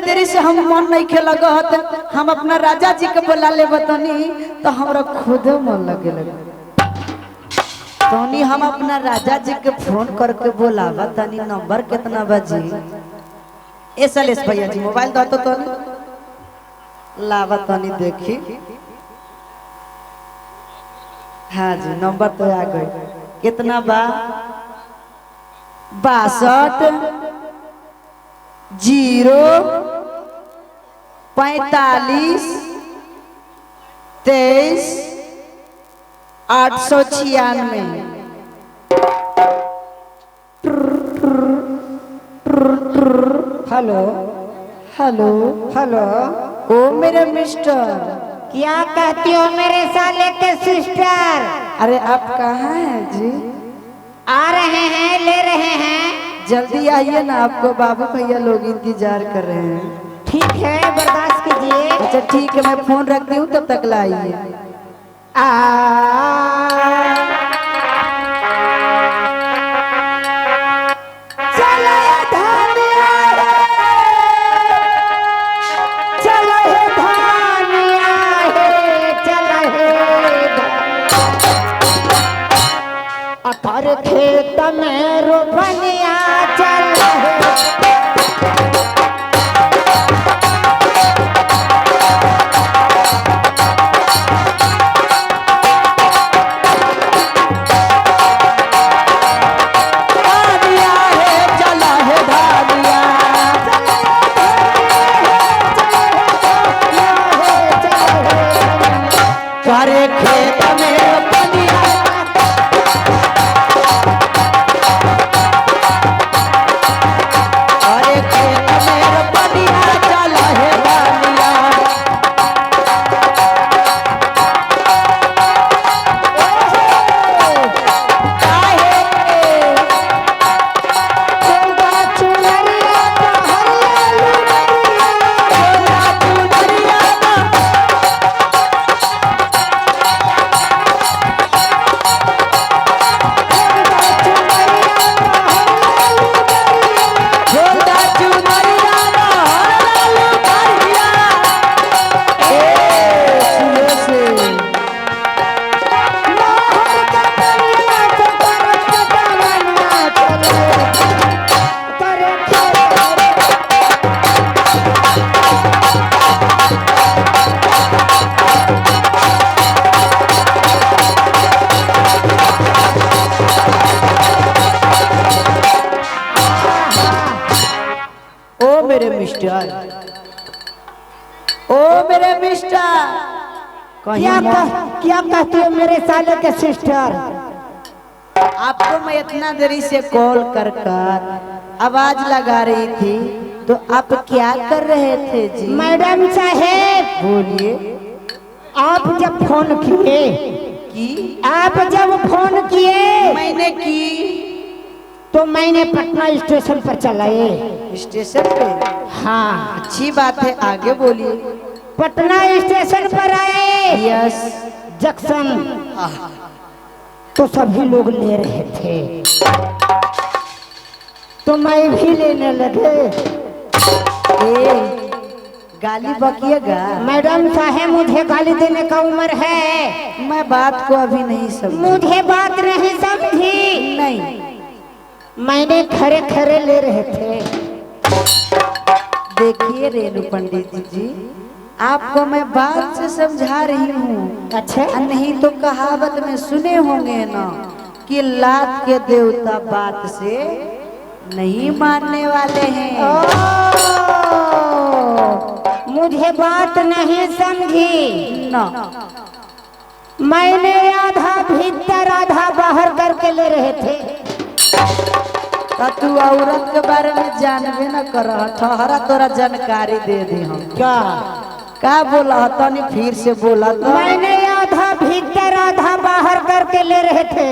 देरी से हम मन नहीं खेला गहत हम अपना राजा जी के बुला ले बतनी तो हमरा खुद मन लगे तनी हम अपना राजा जी के फोन करके बोलावा तनी नंबर कितना बजी एसएलएस भैया जी मोबाइल दो तो लावा तनी देखी। हाँ जी नंबर तो आ गई कितना बा 62 0 45 23 896। हेलो हेलो हेलो ओ मेरे मिस्टर क्या कहती हो मेरे साले के सिस्टर? अरे आप कहाँ हैं जी? आ रहे हैं ले रहे हैं। जल्दी आइए ना आपको बाबू भैया लोग इंतजार कर रहे हैं। ठीक है बर्दाश्त कीजिए। अच्छा ठीक है मैं फोन रख दी हूँ तब तक लाइए। खेत में रोपनिया चल मेरे मिस्टर ओ मेरे मिस्टर क्या कहती हो मेरे साले के सिस्टर? आपको मैं इतना देरी से कॉल कर आवाज लगा रही थी तो आप क्या कर रहे थे जी? मैडम साहेब बोलिए। आप जब फोन किए आप जब फोन किए मैंने की तो मैंने पटना स्टेशन पर चलाए। स्टेशन पे? हाँ अच्छी बात है आगे बोलिए। पटना स्टेशन पर आए। यस जंक्शन तो सभी लोग ले रहे थे तो मैं भी लेने लगे। गाली बकिएगा? मैडम साहब मुझे गाली देने का उम्र है। मैं बात को अभी नहीं समझी। मुझे बात नहीं समझी? नहीं मैंने खरे खरे ले रहे थे। देखिए रेणु पंडित जी आपको मैं बात से समझा रही हूँ। अच्छा नहीं तो कहावत में सुने होंगे ना कि लात के देवता बात से नहीं मानने वाले हैं। मुझे बात नहीं समझी ना। मैंने आधा भीतर आधा बाहर करके ले रहे थे। तू औरत के बारे में जानबे न कर ठहरा तोरा जानकारी दे दी हम। क्या बोला तनी फिर से बोला तो। मैंने आधा भीतर आधा बाहर करके ले रहे थे।